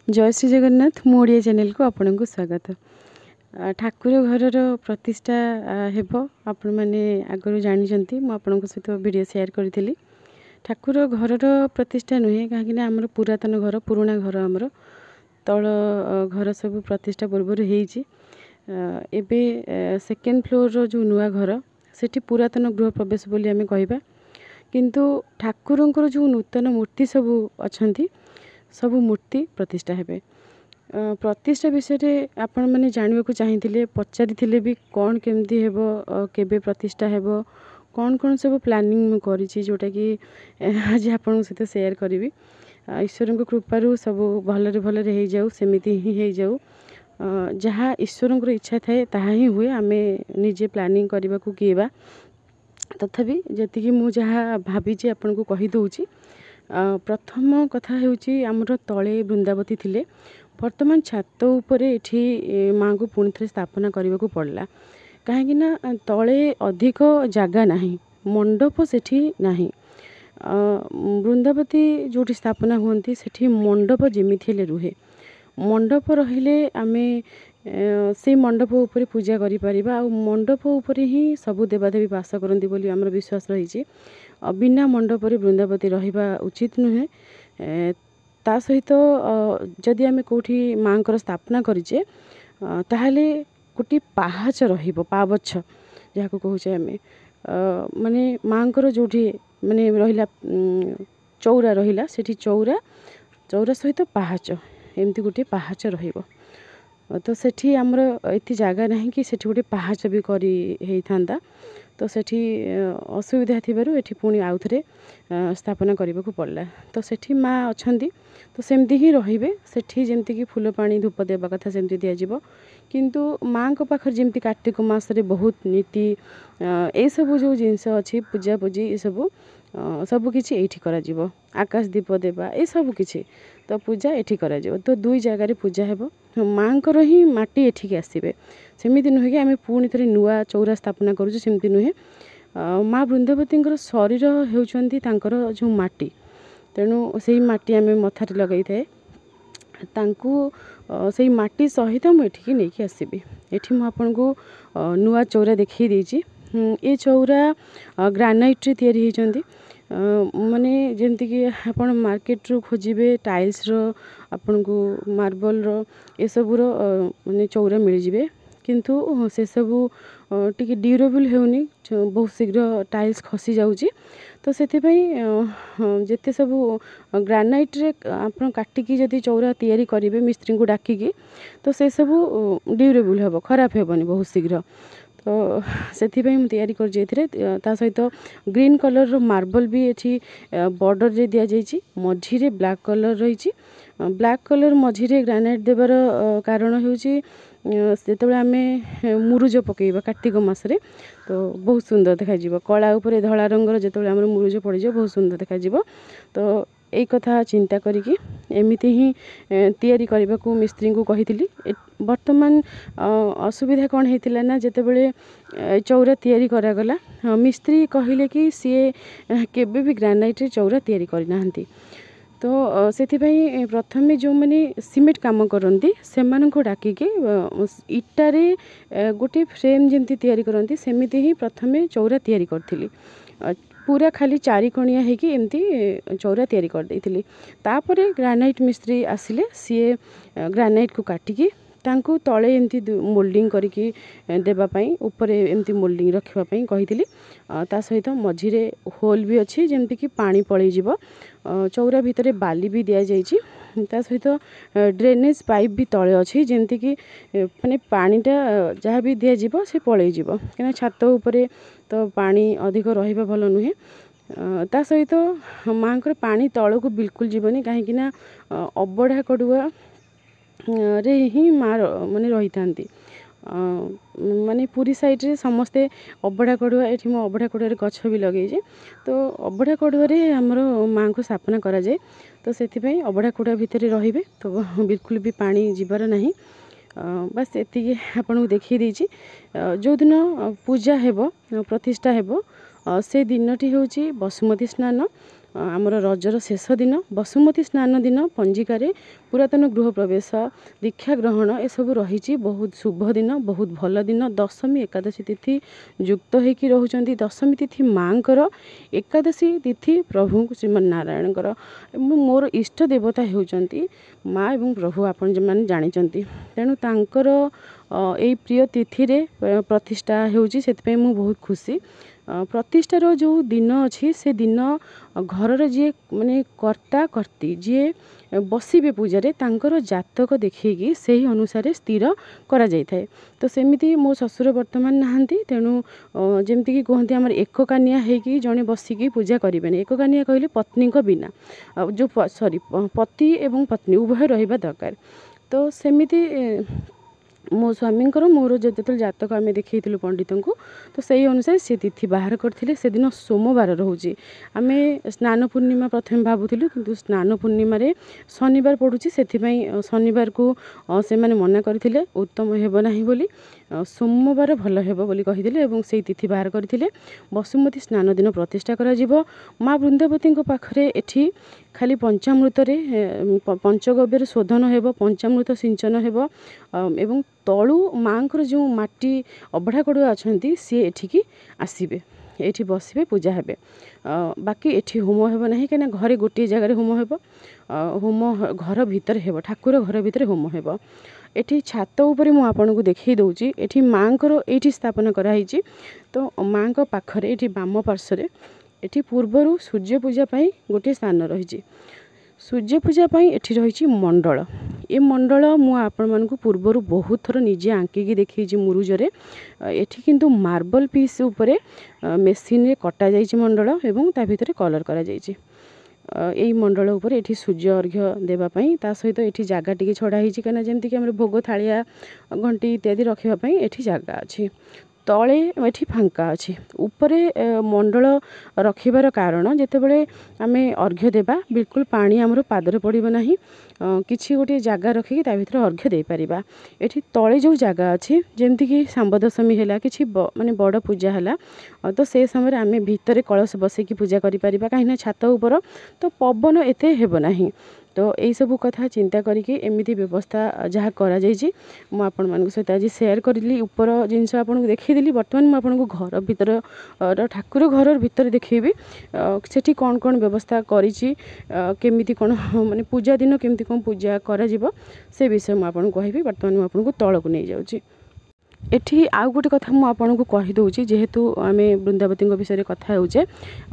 जय श्री जगन्नाथ मो ओडिया चैनल को आपण को स्वागत। ठाकुर घर प्रतिष्ठा हेब आपण मैंने आगु जानी मुझे सहित वीडियो शेयर करी। ठाकुर घर प्रतिष्ठा नुहे कहीं आमर पुरातन घर पुराणा घर आमर तल घर सब प्रतिष्ठा पूर्व एबे सेकेंड फ्लोर जो नुआ घर सेठी पुरातन गृह प्रवेश बोली आमे कहबा, किंतु ठाकुरंकर जो नूतन मूर्ति सब अछंती सब मूर्ति प्रतिष्ठा हेबे। प्रतिष्ठा विषय आपण मैंने जानवा को चाहिए पचारि भी कौन केमती हेबो केबे प्रतिष्ठा हेबो कौन कौन सब प्लानिंग मु करिछि जोटा कि आज आपण सहित शेयर करी। ईश्वर को कृपारू सब भलरे भलरे हो जाऊ सेमिति ही हो जाऊ जहाँ ईश्वर इच्छा थाए ताहा ही हुए आमे निजे प्लानिंग करने को किएबा। तथापि जति मु जहाँ भाभी आपन को कहि दउछि प्रथम कथा हेउछि हमर तले वृंदावती थिले वर्तमान छात उपरे एठी माँ को पुणी थे स्थापना करने को पड़ला कहीं तले अधिक जगह नाही मंडप सेठी नाही। वृंदावती जोटी स्थापना हुंती सेठी मंडप जेमिथि हेले रुहे मंडप रहिले आमे से मंडप उपरे पूजा करि परिबा आ मंडप उपरे ही सब देवादेवी वास करंती बोली हमर विश्वास रही। बिना मंडप रे वृंदावती रहिबा उचित नुहे। ता सहित जदि आमे कोठी मांकर स्थापना करिचे ताहले गोटे पाहाच रहिबो पावछ जाको कहूचे आमे माने मांकर जोठी माने रहिला चौरा रहिला सेठी चौरा चौरा सहित पाहाच एमती गोटे पाहाच रहिबो। तो सेठी आमर एति जगह नहीं कि सेठी गोटे पाहाच भी करी हेई थांदा। तो सेठी असुविधा थिबारु एठी पुणी आउ थरे स्थापना करने को पड़ला। तो सेठी माँ अछंती तो सेमती ही रहिबे सेठी जेमती कि फूल पानी धूप देवा कथा सेमती दिया जिवो, किंतु माँ को पाखर जेमती कार्तिक मास रे बहुत नीति ए सब जो जिनस अछि पूजा पूजी ए सब सब किछि एठी करा जिवो। आकाश दीप देवा ए सब किछि तो पूजा एठी करा जिवो। तो दुई जगह रे पूजा हेबो माँ को ही माटी एठी के आसीबे सेमिति नुहे कि आमे पुणी थरे नुआ चौरा स्थापना करूछु सेमिति नुहे। माँ वृंदावती शरीर हेउचंती तांकर जो माटी तेणु से माटी आमे मथारे लगाई थाए तांकु से माटी सहित मु एठी नहीं कि आसीबी। एठी मु आपन को नुआ चौरा देखि देछि। ए चौरा ग्रानाइट रे तयारी हेचंती माने जेमती कि आपण मार्केट रो खोजिबे टाइल्स रो आपण को मार्बल रो ए सब रो माने चौरा मिल जिवे, किंतु से सब टिके ड्यूरेबल हेउनी बहुत शीघ्र टाइल्स खसी जाउची। तो सेति पई जेते सब ग्रानाइट रे आपण काटिकी जदि चौरा तयारी करिवे मिस्त्री को डाकिकी तो से सब ड्यूरेबल हेबो खराब हेबनी बहुत शीघ्र। तो सेति पई हम तयारी कर जेथिरे ता सहित ग्रीन कलर रो मार्बल भी एठी बॉर्डर रे दिया जाइछि मझी रे ब्लैक कलर रहिछि। ब्लैक कलर मझी रे ग्रानाइट देबार कारण हेउछि सेतबे आमे मुरुज पकेइबा कार्तिक मास रे तो बहुत सुंदर देखा जिवो। कला ऊपर धला रंगर जेतबे हमर मुरुज पड़ी जाय बहुत सुंदर देखा जिवो। तो एक कथा चिंता करिकी एमिति ही तयारी करबा को मिस्त्री को कहितली। वर्तमान असुविधा कौन हेतिला ना जेतेबेले चौरा तयारी करा गला मिस्त्री कहिले कि सीए केबे भी ग्रानाइट रे चौरा तयारी करि नाहंती। तो सेति पई प्रथमे जो माने सीमेंट काम करंती सेमान को डाकी के इटा रे गोटे फ्रेम जेमती तयारी करंती सेमिति ही प्रथमे चौरा तयारी करथिली पूरा खाली चारि कोणिया है कि एमती चौरा तयारी कर देइथिली। तापरे ग्रानाइट मिस्त्री आसिले सीए ग्रानाइट को काटिकी तांको तले एमती मोल्डिंग करिकी देबा पई ऊपर एमती मोल्डिंग रखिबा पई कहिथिली। ता सहित मझी रे होल भी अछि जेमती कि पानी पळै जिवो। चौरा भितरे बाली भी दिया जाइछि ता सहित ड्रेनेज पाइप भी तले अछि जेमती कि माने पानीटा जहाँ भी दिया जिवो से पळै जिवो केना छात ऊपर तो पानी अधिक रहिबा भल नुहे। ता सहित मांकर पानी तळ को बिल्कुल जीवनी कहीं ना अबढ़ा कड़ुआ रे ही माँ माने रही थांती माने पूरी साइड रे समस्ते अबढ़ा कड़ुआ एठी मो अबढ़ा कड़ुआ रे गछ भी लगे जे। तो अबढ़ा कड़ुआ रे हमरो माँ को स्थापना करा जाए तो सेति पई अबढ़ा कड़ुआ भितर रहिबे तो बिल्कुल भी पानी जीवार नहीं। बस एति आपन को देखि देछि जो दिन पूजा हेबो प्रतिष्ठा हेबो से दिनटी होछि बसुमती स्नान आमर रजर शेष दिन बसुमती स्नान दिन पंजिकार पुरातन गृह प्रवेश दीक्षा ग्रहण एसबू रही बहुत शुभ दिन बहुत भल दिन दशमी एकादशी तिथि युक्त होकि रोचंती दशमी तिथि माँ एकादशी तिथि प्रभु श्रीमान नारायण मोर इष्ट देवता होती माँ एवं प्रभु आपण जो जानी तेणु तांकर यही प्रिय तिथि रे प्रतिष्ठा होउची सेतपे मु बहुत खुशी प्रतिष्ठार जो दिन अच्छी से दिन घर जी माने कर्ता कर्ती जी बसवे पूजारे तांकर जातक देखिकी से ही अनुसार स्थिर करा जाय थाए। तो सेमिति मो ससुर वर्तमान नहांती तेणु जमती कि कहते आम एक कानिया होगी जड़े बसिकी पूजा करेंगे एक कानिया कहले पत्नी बिना जो सॉरी पति एवं पत्नी उभय रहिबा दरकार। तो सेमिति मो स्वामी मोर जो जातक आम देखी पंडित को तो सही अनुसार सी तिथि बाहर करते से दिन सोमवार रोचे आम स्नान पूर्णिमा प्रथम भावुलु किंतु स्नान पूर्णिम शनिवार पड़ुची से शनिवार को से मैंने मना करते उत्तम हेबना बोली सोमवार भल हेब बोली कही से तिथि बाहर करते बसुमती स्नान दिन प्रतिष्ठा करा माँ वृंदावती पाखरे एठी खाली पंचामृत पंचगव्यर शोधन हेब पंचामृत सिंचन हेब एवं तलु माँ जो माटी अबढ़ा कड़ुआ अच्छा सी एठिकी आसबे ये बसवे पूजा हे बाकी एठी होम हेब ना कहीं घरे गोटे जगार होम हेब होम घर भितर हेब ठाकुर घर भितर होम हेब एठी छात उपरे मु आपन को देखई दउची एठी माँ ये स्थापना कराई तो माँ पाखरे एठी बाम पार्श्व एठी पूर्वर सूर्य पूजा पाई गोटे स्थान रही सूर्य पूजा पाई एठी रही मंडल ए मंडल मु आपण मानकु पूर्वर बहुत थर निजे आंकिकी देखी मुरुजरे एठी किंतु मार्बल पीस उपरे मेसीन रे कटा जाइछि मंडल एवं ता भितरे कलर करा जाइछि यही मंडल उपर एठी सूर्य अर्घ्य देवा पाई ता सहित एठी जागा टिके छड़ा हिछि कना जेमति कि हमर भोग थालिया घंटी इत्यादि रखिबा पाई एठी जागा अछि तले एठी फांका अच्छी उपरे मंडल रखिबार कारण जेतेबेले आमे अर्घ्य देबा बिल्कुल पानी आमर पादरे पड़िबो नाही किछि गोटे जगह रखिकी ता भितर अर्घ्य दे परिबा एठी तले जो जगह अच्छी जेमति कि सांब दशमी हैला किछि माने बड़ पूजा हैला तो से समय आमे भितरे कलश बसेकी पूजा करि परिबा काहिना छात ऊपर तो पवन एते हेबो नाही तो यही सब कथा चिंता करके एमती व्यवस्था जहाँ कर सहित आज सेयार करी ऊपर जिनस आपको देखीदी बर्तमान मुझे घर भर ठाकुर घर भीतर देखी सेठी कौन कौन व्यवस्था करी केमिति कौन माने पूजा दिन केमिति कौन पूजा करा से विषय मुझे कहि बर्तमान मुझे तौक नहीं जाऊँगी एठी आउ गोटे कथा मु आपन को कहि दउची जेहेतु आमे वृंदावती विषय कथा होचे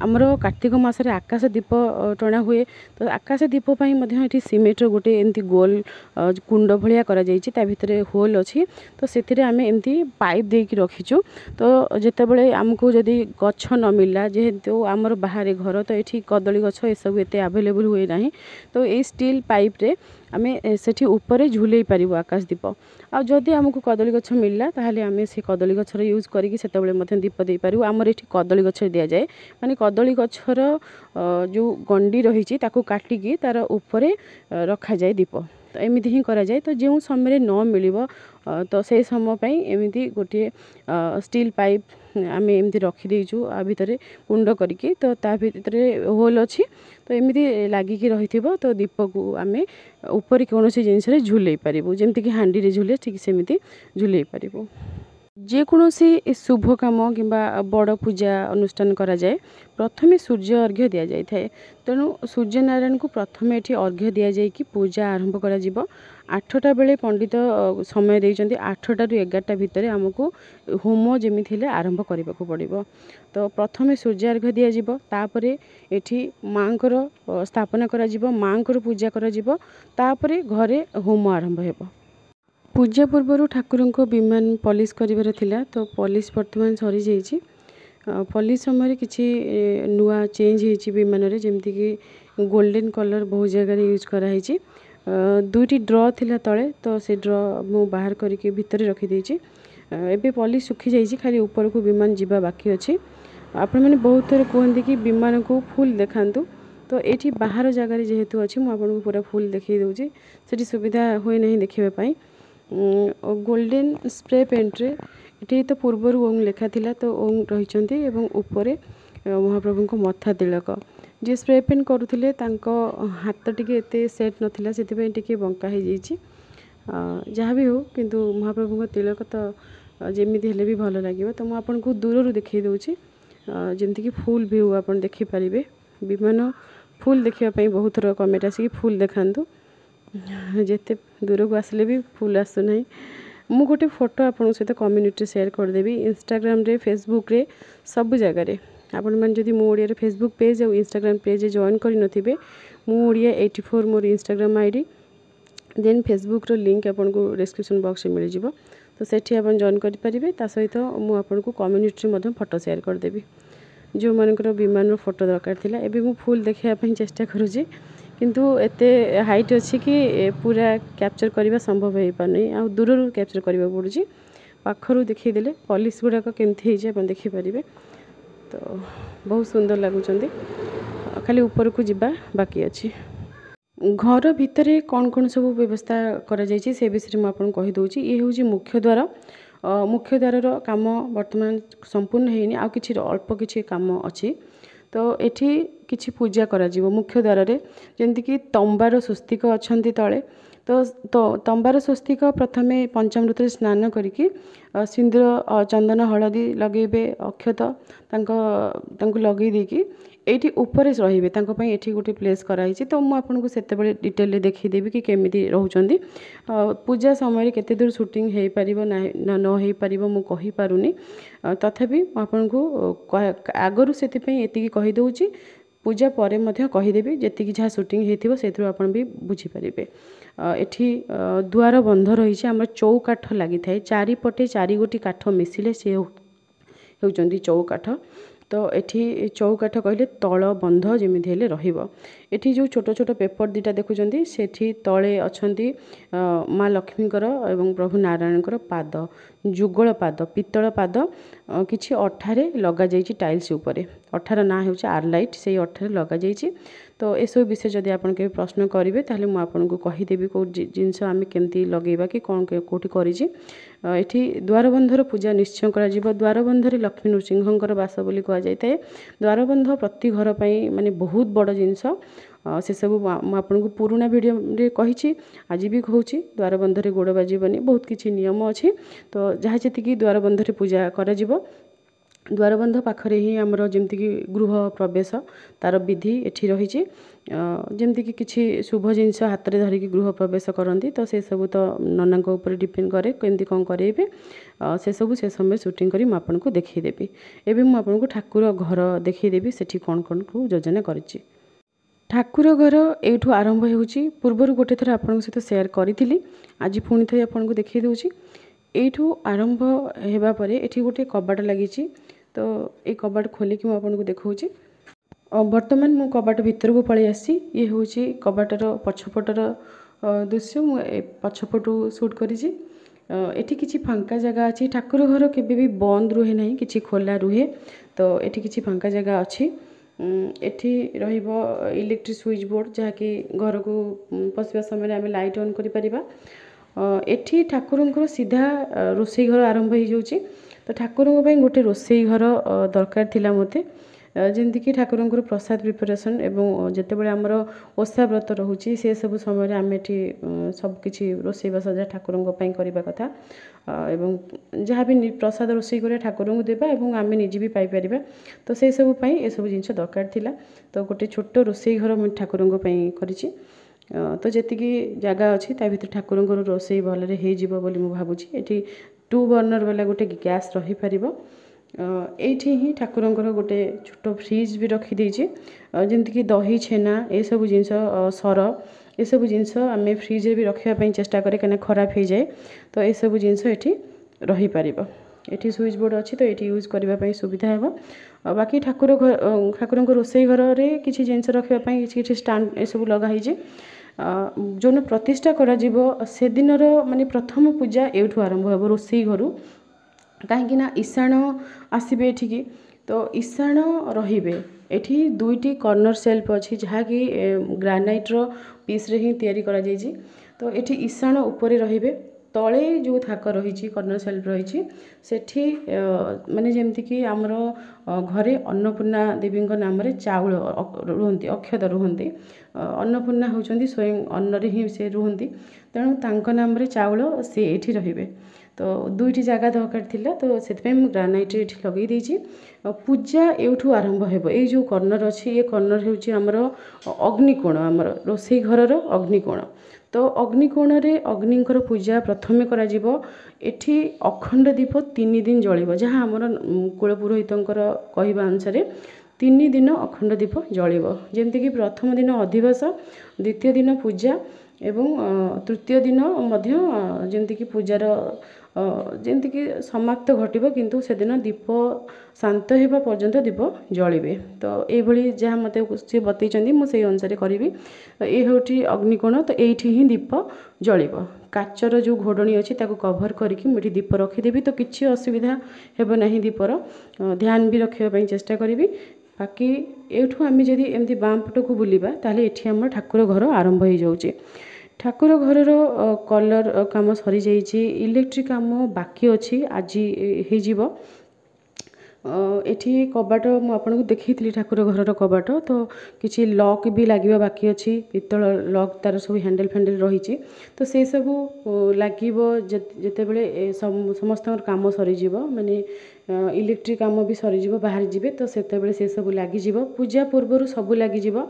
आमर कार्तिक मासरे आकाश दीप टणा हुए तो आकाश दीप पई मध्ये एठी सीमेंट रो गोटे एमती गोल कुंड भलिया करा जाईची ता भितरे होल अछि तो सेथिरे आमे एमती पाइप देकी रखिचु तो जेतेबेले हमको जदी गछ न मिलला जेहेतु आमर बाहर घर तो एठी कदली गछ ए सब एते अवेलेबल हुए नाही तो ए स्टील पाइप रे आमे सेठी ऊपर झुलई पारिबो आकाश दीप आ जदि हमको कदली गछ मिलला ताहले आमे से कदली गछर यूज करिकि सेतेबेले मध्ये दीप दे पारिबो आमर एठी कदली गछ दिया जाए माने कदली गछर जो गंडी रहिछि ताको काटिकी तार ऊपर रखा जाए दीप तो एमती ही करा जाए तो जो समय न मिलिबो तो से समय पई एमती गोटे स्टील पाइप आम एमती रखीदेचु आ भितर कुंड करके तो ता भितर होल अच्छी तो एमती लगिकी रही तो दीप को आम ऊपर कौन जिनस झुलई पारू जमती कि हांडी रे झुले ठीक सेमती झुलई पारू जेकोसी शुभ काम कि बड़ पूजा अनुष्ठान करा जाए प्रथमे सूर्य अर्घ्य दि जाए तेणु सूर्य नारायण को प्रथम ये अर्घ्य दि जाए कि पूजा आरंभ करा कर 8टा बेले पंडित समय देइचंती 8टा रु 11टा भितर आमको होम जमी आरंभ करने को पड़ो तो प्रथमे सूर्य अर्घ्य दि जाए तापर एठी माँकर स्थापना करा माँकर पूजा करा घरे होम आरंभ हो पूजा पूर्व ठाकुर को विमान पॉलिश करिवार थिला तो पॉलिश वर्तमान सरी जाइए पॉलिश समय किसी नुआ चेंज होती विमान रे जमती कि गोल्डन कलर बहुत जगह यूज कराई दुईटी ड्र थिला तले तो से ड्र मु बाहर करके भितर रखीदे एबे पॉलिश सुखी जाइए खाली ऊपर को विमान जीवा बाकी अच्छे आपण मैंने बहुत थर कहते कि विमान को फुल देखातु तो ये बाहर जगार जेहेतु अच्छी मुझे पूरा फुल देखी दूसरी से सुविधा हुए नहीं देखापी गोल्डन स्प्रे पेंट रे ये तो पूर्वर ओम लेखा थिला तो ओम रही ऊपर महाप्रभु को मथा तिलक जे स्प्रे पेंट करुले हाथ टी एत सेट नाला से टी बंका हो जहाँ भी हो किंतु महाप्रभु तिलक तो जमी हेले भी भल लगे। तो मुझे आपको दूर देखी दूची जमीक फुल व्यू आप देखिपारे विमान फुल देखापी बहुत थर कमेंट आसिक फुल देखातु जिते दूर को आसिले भी फुल आसुना। मु गोटे फोटो आपन सहित कम्युनिटी शेयर करदेवी इंस्टाग्राम रे फेसबुक रे सब जगार आपण मैंने जदि मो ओडिया फेसबुक पेज और इंस्टाग्राम पेज जॉइन करें मु ओडिया 84 मोर इंस्टाग्राम आईडी देन फेसबुक रो लिंक आपन को डिस्क्रिप्शन बॉक्स में मिल जिवो। तो सेठी आपन जॉइन करि परिबे ता सहित मु आपन को कम्युनिटी मध्ये फोटो शेयर करदेवी जो मानकर विमान रो फोटो दरकार थिला। एबे मु फुल देखिया पई चेष्टा करूची किंतु एते हाइट अछि कि पूरा कैप्चर करबा संभव हे पानी आ दूर कैप्चर करबा पड़ुची पाखरु देखि देले पॉलिश गुडा को केमथि हे जे अपन देखि परिबे। तो बहुत सुंदर लागुचंदी खाली ऊपर को जिबा बाकी अछि। घर भितर कौन कौन सब व्यवस्था करा जायछि से विषय में आपन कहि दोछि। ये हूँ मुख्य द्वार काम वर्तमान संपूर्ण हैनी आ किछि अल्प किछि काम अछि। तो एठी किछि पूजा करा जीवो मुख्य द्वार रे जेंति कि तंबार स्वस्तिक अछंती तळे तो तंबार स्वस्तिक प्रथमे पंचामृत स्नान करिकी सिंदूर चंदन हलदी लगेबे अक्षत तांको लगे देकी एठी ऊपर रहिबे तांको पई एठी गोटे प्लेस कराई छी। तो मु आपन को सेते बेले डिटेल रे देखि देबी कि केमिति रहउचंदी पूजा समय केते दूर शूटिंग हे परिबो ना न हे परिबो मु कहि पारुनी तथापि आपन को आगरु सेति पई एति कहि दोउची पूजा परे मध्य कहिदेबी जेतिकी जहाँ शूटिंग हेथिबो सेथरो आपन भी बुझी परिबे। एठी द्वार बंध रही छे हमर चौकाठ लागि थाए चारिपटे चारि गोटी काठ मिसिले से होउचंदी चौकाठ। तो एठी चौकाठ कहले तल बंध जेमिति हेले रहिबो। एठी जो छोट छोट पेपर दिटा देखुचंदी सेठी तळे अछंती माँ लक्ष्मीकर एवं प्रभु नारायणकर पाद जुगल पाद पित्तल पाद किछि अठारे लगा जाइछि टाइल्स उपरे अठार ना हेउछि आरलाइट से अठारे लगा जाइछि। तो एसो विषय जदि आपन के प्रश्न करिवे ताले मु आपन को कहि देबी को जिंस आमे केमती लगेबा कि कोन कोठी करिछि। एठी द्वारबंधर पूजा निश्चय करा जिवो। द्वारबंधरे लक्ष्मी नृसिंहकर वास बोली कहा जायते। द्वारबंध प्रति घर पई माने बहुत बड़ जिंस से सब मु आपन को पुराना वीडियो रे कहिछि आज भी कहूछि द्वारबंधरे गोड़ बाजिबनी बहुत किछि नियम अछि। तो जहाँ जेतिकी द्वारबंधरे पूजा करा जिवो द्वारबंध पाखरे ही आमर जमती कि गृह प्रवेश तार विधि एठी रही जमती कि किछि शुभ जिनस हाथ में धरिकी गृह प्रवेश करती। तो से सब तो नना ऊपर डिपेंड करे केमती कौन करेबे से सब से समय शूटिंग करी आपन को देखीदेवी। एबे मु आपन को ठाकुर घर देखीदेवी सेठी कौन कौन को योजना करिछि। ठाकुर घर एठू आरंभ होउछि पूर्वर गोटे थर आपन सहित शेयर करी आज पुणी थे आपन को देखी दोछि। एठू आरंभ हेबा परे एठी गोटे कबाट लागिछि। तो ये कबाट खोलिकी मुझे आपको देखा बर्तमान मु कबाट भितर को पलि आसी। ये हूँ कबाटर पछपटर दृश्य मु पछपटू शूट करी। एठी किछि फांका जगह अच्छी ठाकुर घर केबे भी बंद रुहे ना कि खोला रुहे। तो एठी किछि फांका जगह अच्छी एठी रहिबो इलेक्ट्रिक स्विच बोर्ड जहाँकि घर को पशिबा समय आम लाइट ऑन करि परिबा। एठी ठाकुर सीधा रोसई घर आरंभ हो जाउछि। तो ठाकुर गोटे रोसई घर दरकार थिला मते जेमती कि ठाकुर प्रसाद प्रिपरेशन एवं जितेबाला आमर ओषा व्रत रोचे से सब समय आम एटी सब किछि रोसईबास जहाँ ठाकुर करने कथा एवं जहाँ भी प्रसाद रोसई कर ठाकुर को देवा एवं आम निजे भी पाइपर। तो से सब ये सब जिन दरकार थिला। तो गोटे छोट रोसई घर मुझे ठाकुर करी। तो जी जगह अच्छी ता भर ठाकुर रोसई भलरे हो भावुची। एटी 2 बर्नर वाला गोटे गैस रही पारिबो। एठी ही ठाकुर गोटे छोट फ्रिज भी रखी जमती कि दही छेना ये सब जिनस सर ये सब जिनस आम फ्रिज भी रखापी चेष्टा करें कहीं खराब हो जाए। तो ये सब जिनस एठी रही पारिबो। एठी स्विच बोर्ड अच्छी तो ये यूज करने सुविधा है। बाकी ठाकुर रोसई घर में किसी जिनस रखापी किसी स्टांड ये सब लगाई जो प्रतिष्ठा करा से दिन माने प्रथम पूजा एठू आरंभ हो रोसई घर कहीं ईशाण आसबे एठिकी। तो ईशाण रहिबे एठी 2टी कॉर्नर सेल्फ अच्छी जहाँकि ग्रानाइट पीस रे ही तैयारी करा जायछि। तो एठी ईशाण ऊपर रहिबे तले जो थाक रही कर्नर सेल्फ रही सेठी माने जेमतिक आमर घरे अन्नपूर्णा देवी नाम चाउल रुहति अक्षत रुहति अन्नपूर्णा होउछन्ती स्वयं अन्न ही से रुहति तेणु तांको नाम चाउल सी एठी रहिबे तो दुईटी जगह दरकार थिला तो से ग्रानाइट ये लगे देछि पूजा एठू आरंभ हेबो ए जो कर्नर अछि ये कर्नर हेउछि हमर अग्निकोण हमर रोसई घरर अग्निकोण तो अग्निकोण रे अग्निकर पूजा प्रथमे करा जिवो एठी अखंड दीप 3 दिन जळिबो जहाँ हमर कुल पुरोहितंकर कहिबा अनुसार 3 दिन अखंड दीप जळिबो जेमति कि प्रथम दिन अधिवास द्वितीय दिन पूजा एवं तृतीय दिन मध्य जेमति कि पूजार जेमति कि समाप्त घटिबो किंतु से दिन दीप शांत हेबा पर्यंत दीप जळिबे तो ए भली जहाँ मते से बतैचंदी मु सेही अनुसार करिवि ए होठी अग्निकोण तो एठी ही दीप जळिबो काचर जो घोडणी अछि ताको कवर करके मुठी दीप रखि देबी तो किछि असुविधा हेबो नाही दीपर ध्यान भी रखिबा पई चेष्टा करिवि बाकी एठू आम जदि एमती बाम पट को बुलिबा ताले एठी हमर ठाकुर घर आरंभ हो जाउचे ठाकुर घर कलर काम सरी जाइए इलेक्ट्रिक काम बाकी अच्छी आज हो एठी कबाट मु आपन को देखैथि ठाकुर घर कबाट तो किछि लॉक भी लागिबा बाकी अछि पितल लॉक तार सब हैंडल फैंडल रही तो से सब लागिबो जते बेले समस्त काम सरी जीवो माने इलेक्ट्रिक काम भी सरी जीवो बाहर जीवे तो सेते बेले से सब लागी जीवो पूजा पूर्व सब लागी जीवो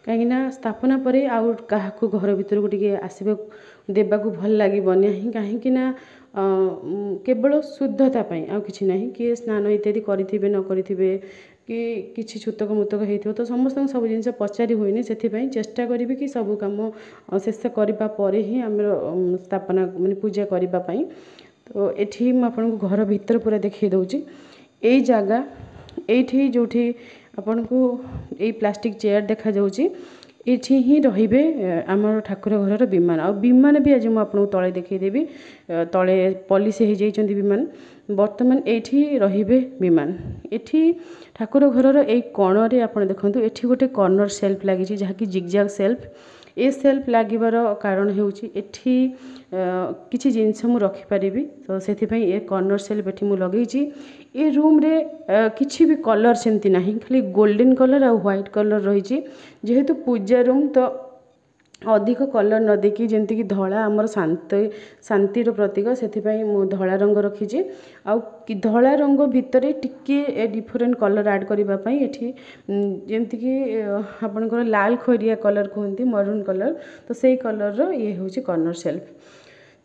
कहीं स्थापना परे आउ काहाकू घर भीतर को टिके आसीबे देबाकू भल लागिबो नाही काहेकि ना केवल शुद्धता पाई आ किछि नाही कि स्नान इत्यादि करिथिबे न करिथिबे कि किछि छुतक मुतक हेइथिबो तो समस्त सब जिनस पचारि होइनी सेथिपई चेष्टा करिबे कि सब काम शेष करिबा परे ही हमर स्थापना माने पूजा करिबा पई तो एठी म आपन को घर भीतर पूरा देखै दउची एई जागा एठी जोठी आपन को एई प्लास्टिक चेयर देखा जाउची एठी ही रहिबे आमर ठाकुर घरर विमान आ विमान भी आज मु आपन तळे देखै देबी तळे पॉलिश हे जाइचंदी विमान वर्तमान एठी रहिबे विमान एठी ठाकुर घरर एई कोण रे आपन देखंतु एठी गोटे कॉर्नर सेल्फ लागिची जहा कि जिगजैग सेल्फ ए सेल्फ लागिबार कारण हेउची एठी किछि जिंस मु रखि परिबी तो सेथि पई ए कॉर्नर सेल्फ एठी मु लगेची ए रूम रे किछि भी कलर सेमती नाही खाली गोल्डन कलर आ व्हाइट कलर रहिची जेहेतु पूजा रूम तो अधिक कलर न देखी जेमती कि धला आमर शांतिर प्रतीक सेथि पई मु धला रंग रखिची आ धला रंग भितरे टिके डिफरेंट कलर ऐड करिबा पई एठी जेमती कि आपनकर लाल खोरिया कलर कहंती मरून कलर तो सेही कलर रो ये होची कॉर्नर सेल्फ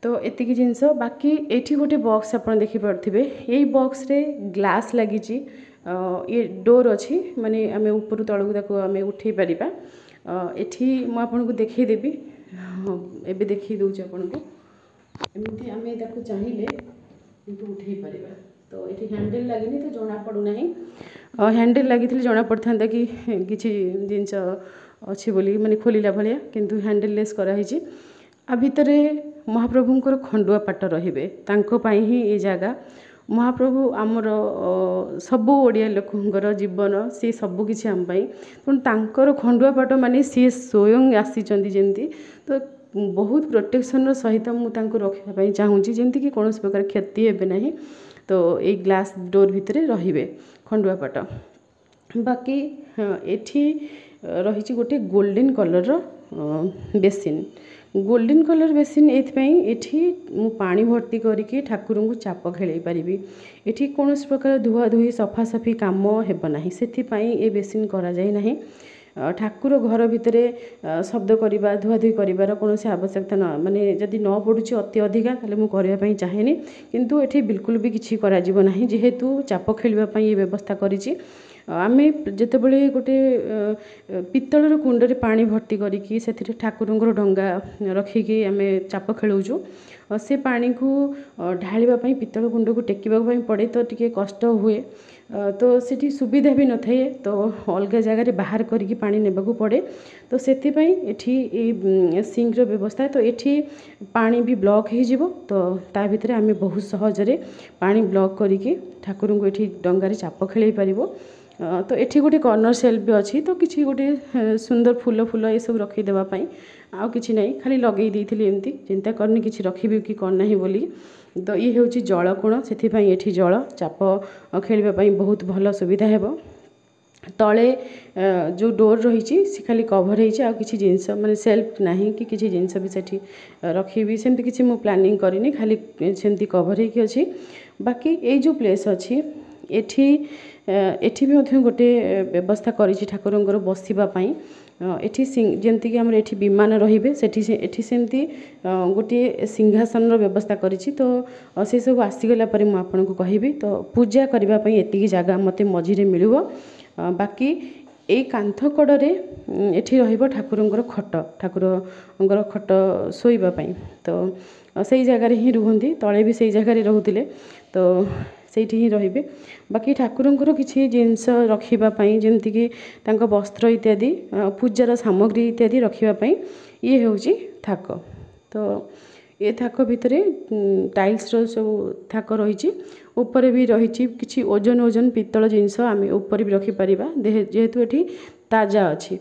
तो एतिकी जिनस बाकी एठी गोटे बॉक्स आपन देखि परथिबे एई बॉक्स रे ग्लास लागिची ये डोर अछि माने आमे ऊपर तळकु ताको आमे उठै परिबा एठी मु आपन को देखै देबी एबे देखै दउछ आपन को एमती आमे ताको चाहिले किंतु उठै परिबा तो एठी हैंडल लागिनी तो जोना पडु नाही हैंडल लागिथिले जोना पडथांदा कि किछि जिंस अछि बोली माने खोलिला भलिया किंतु हैंडल लेस करा हिची आ भितरे महाप्रभुंकर खंडुआ पाट रहिबे तांको पाई ही ए जागा महाप्रभु आमर सबु ओडिया लोकंकर जीवन से सबु किछि हम पाई पण तांकर खंडुआ पाट माने से स्वयं आसीचंदी जेंती तो बहुत प्रोटेक्शन सहित मु तांको रखिबा पाई चाहूची जेंती कि कोनोस प्रकार क्षति हेबे नाही तो ए ग्लास डोर भितरे रहिबे खंडुआ पाट बाकी एठी रहिची गोटे गोल्डन कलर रो बेसिन गोल्डन कलर बेसिन एठी मु पानी भर्ती करके ठाकुर को चाप खेल पारि एठी कौन प्रकार धुआ धुई सफा सफी काम हेब ना से ए बेसिन करा जाय नाही ठाकुर घर भितर शब्द करवा धुआधुई कर कौन आवश्यकता न माने जदि न पड़ुची अति अधिका ताले मु करबा चाहेनी किंतु एठी बिल्कुल भी किछि करा जीव नाही जेहेतु चाप खेलबा पई ये व्यवस्था करिछि आमे जते बळे गोटे पित्तलर कुंडरे पानी भर्ती करिकी सेथिरे ठाकुरंगर डंगा रखिकी आमे चाप खेलौछु से पानी को ढालिबा पई पित्तल कुंड को टेकिबा पई पड़े तो टिके कष्ट हुए तो सेठी सुविधा भी न थाए तो अलग जगह बाहर करके पानी नेबाकू पड़े तो सेथि पई एठी ए सिंक रो व्यवस्था तो एठी पानी भी ब्लॉक हो जिवो तो ता भितर आमे बहुत सहज रे पानी ब्लॉक करके ठाकुर को एठी डंगारे चाप खेलै परिबो तो एठी गोटे कॉर्नर सेल्फ भी अच्छी तो किसी गोटे सुंदर फूल फूल ये सब रखी देवाई आउ कि ना खाली लगे देती एमती चिंता करनी कि रखी कि कौन ना बोली। तो ये हूँ जलकोण से जल चाप खेलवाई बहुत भल सुविधा है। तले जो डोर रही खाली कभर हो किसी जिनस माने सेल्फ ना कि किसी जिनस भी सेठी रखी सेमती किसी मु प्लानिंग करनी खाली सेमती कभर होगी। बाकी ये जो प्लेस अच्छी एठी एठी भी गोटे व्यवस्था करी ठाकुर बसवाई एठी जमती कि आमर एठी विमान रहिबे सेठी सेमती गोटे सिंहासन व्यवस्था करी। तो से सब आसीगला पर मुझे आपन को कहबी। तो पूजा करने एतिकी जगह मते मझिरे मिलिबो। बाकी ये कांथ कड़े एठी रहिबो ठाकुरंकर खट ठाकुरंकर खट शोइबापई। तो से जगार ही रुहंती तले भी से जगार रोते तो सेठी ही रहिबे। बाकी ठाकुरंकर किछि जिनस रखिबापई जेमतिकी तांको वस्त्र इत्यादि पूजार सामग्री इत्यादि रखिबापई ये होउची थाक। तो ये थाक भितरे टाइल्स सब थाक रही ऊपर भी रही किछि ओजन ओजन पित्तल जिनस आम ऊपर भी रखिपर जेहेतु ये ताजा अच्छी।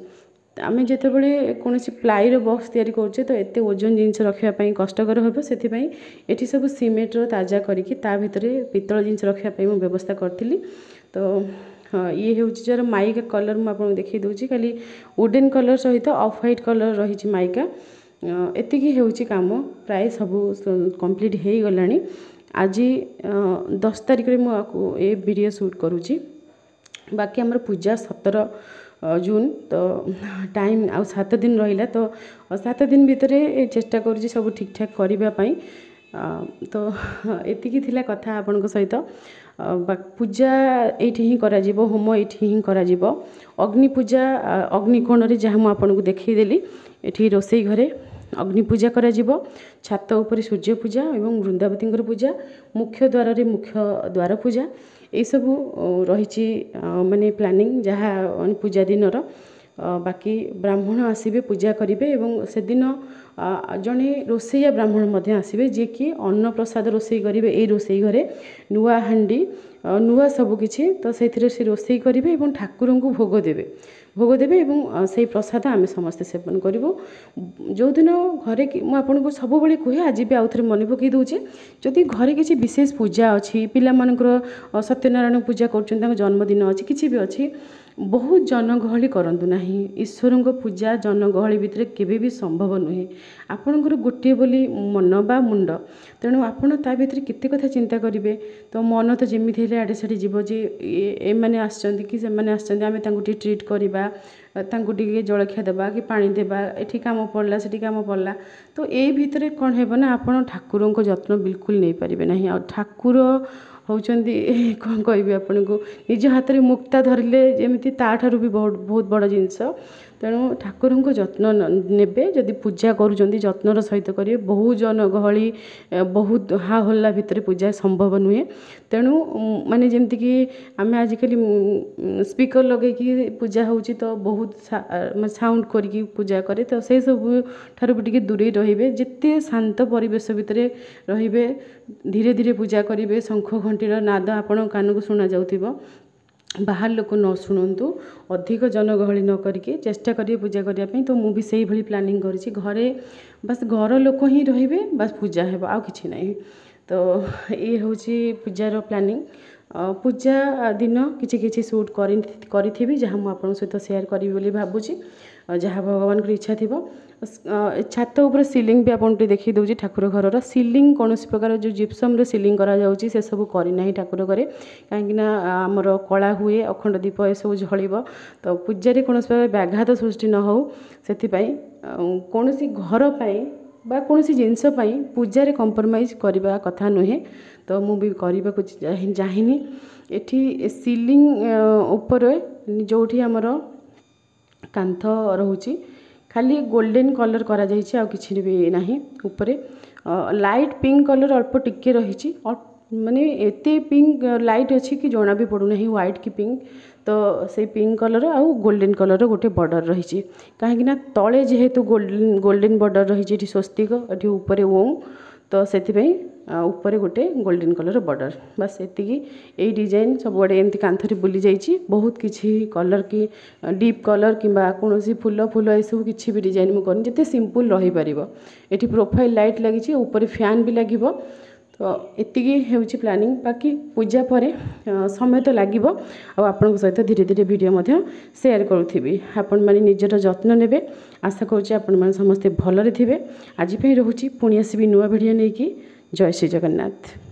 आम जिते बड़े कौन प्लाईर बक्स तैयारी करुचे तो एत ओजन जिनस रखापी कष्टर हम से ये सब सीमेंटर ताजा करी भितर पित्तल जिनस रखापी मुझे व्यवस्था करी। तो हाँ ये हूँ जर माइका कलर मुझे देखी दूसरी खाली वुडेन कलर सहित ऑफ व्हाइट कलर रही माइका एतिकी हूँ काम प्राय सब कंप्लीट हो गला। आज 10 तारिख में मुझे वीडियो शूट करुँची। बाकी आमर पूजा 17 जून तो टाइम आ 7 दिन रहा। तो 7 दिन भितर चेष्टा करुँची सब ठीक ठाक करने। तो एतिकी थिला कथा आपन सहित। पूजा ये ही करा जीवो होम ये ही करा जीवो। अग्नि पूजा अग्निकोण रे जहाँ मुझे देखीदेली ये रोसई घरे अग्नि पूजा करा जीवो। छात उपर सूर्य पूजा एवं वृंदावती पूजा मुख्य द्वार रे मुख्य द्वार पूजा ये सब रही माने प्लानिंग जहाँ पूजा दिन। बाकी ब्राह्मण आसबे पूजा करेंगे एवं से दिन जड़े रोसैया ब्राह्मण आसबे जी कि अन्न प्रसाद रोसई करेंगे। ये रोसई घरे नुआ हांडी नुआ सबकि तो से रोसई करेंगे और ठाकुर को भोग देवे और से प्रसाद आम समस्ते सेवन करूँ। जो दिन घरे मुझे सब बड़े कहे आज भी आउ थे मन पकई दूचे जदि घरे किसी विशेष पूजा अच्छी पिला सत्यनारायण पूजा कर जन्मदिन अच्छी किसी भी अच्छी बहुत जनगहली करंतु नाही। ईश्वर को पूजा जनगहली भितर केबे भी संभव नुहे। आपणकर गोटे बोली मन बा मुंड तेणु आपड़ ता भीतर केते कथा चिंता करेंगे। तो मन तो जमी हेल्ले आड़े साड़े जीव जे एमाने आसचंती कि सेमाने आसचंती आमे तांको ट्रीट करवा तांको टिके जलखिया देबा कि पानी देबा एठी काम पड़ला सेठी काम पड़ला। तो ए भितर कौन हेबो ना आपण ठाकुर को जत्न बिल्कुल नहीं पारिबे नाही। आ ठाकुर होउचंदी कौन कहबी आपन को निज हाथ में मुक्ता धरले जेमिति ताठारु भी बहुत बड़ जिनस। तेणु ठाकुर को जत्न नेबे जदि पूजा करुँच जत्नर सहित करेंगे। बहुत जनगहली बहुत हा हल्ला भितर पूजा संभव नुहे। तेणु माने जमती कि आम आजिकल स्पीकर लगे कि पूजा होची तो बहुत साउंड करके पूजा करे। तो से सब ठारू भी दूरे रहिबे जिते शांत परिवेश भितर रहिबे धीरे धीरे पूजा करेंगे। शंख घंटीर नाद आपण कान को शुणा जाउथिबो बाहर लोक न शुणु अधिक जनगहली न करके चेष्टा करिए पूजा करने। तो मुझे से भाई प्लानिंग करी घरे बस घर लोक ही रे बस पूजा है आ कि ना। तो ये हूँ पूजार प्लानिंग। पूजा दिन किसी शूट करी जहाँ मुझे सहित सेयार करी बोली भावुची जहाँ भगवान की इच्छा थी। छात उपर सीलिंग भी आपको देखी दूसरी ठाकुर घर सीलिंग कौन प्रकार जो जिप्सम सीलिंग करा से सब करना ठाकुर घरे कहीं आमर कला हुए अखंड दीप ये सब झल। तो पूजा कौन प्रकार व्याघात सृष्टि न हो से कौन घर बा कौन जिनस पूजा कंप्रोमाइज करने कथा नुहे। तो मुझे करने को चाहिए ये सीलिंग उपर जो आमर कांथ रोची खाली गोल्डन कलर करा जाइए आ किसी भी ना। उपरे लाइट पिंक कलर अल्प टिके रही माने एते पिंक लाइट अच्छी कि जना भी पड़ूना व्हाइट कि पिंक। तो से पिंक कलर आउ गोल्डन कलर गोटे बॉर्डर रही कहीं तले जेहेतु गोल्डन बॉर्डर रही स्वस्तिक ये ऊपर ओम। तो से ऊपर गोटे गोल्डन कलर बॉर्डर बस एतिकी यही डिजाइन सबुआड़े एमती कांथरे बुली जाइए बहुत किसी कलर कि डीप कलर कि कौन फूल फूल ये सब किसी भी डिजाइन मुझे करनी जिते सिंपल रही पार ये प्रोफाइल लाइट लगी ऊपर फैन भी लगे तो एतिकी हूँ प्लानिंग बाकी पूजा पर समय तो लगे आपण सहित धीरे धीरे वीडियो शेयर करूथी आपण मैंने निजर जत्न ने आशा करुँचे आपण मैंने समस्ते भलरे थे आज रोचे पुणी आसबि नुआ वीडियो नहीं कि जय श्री जगन्नाथ।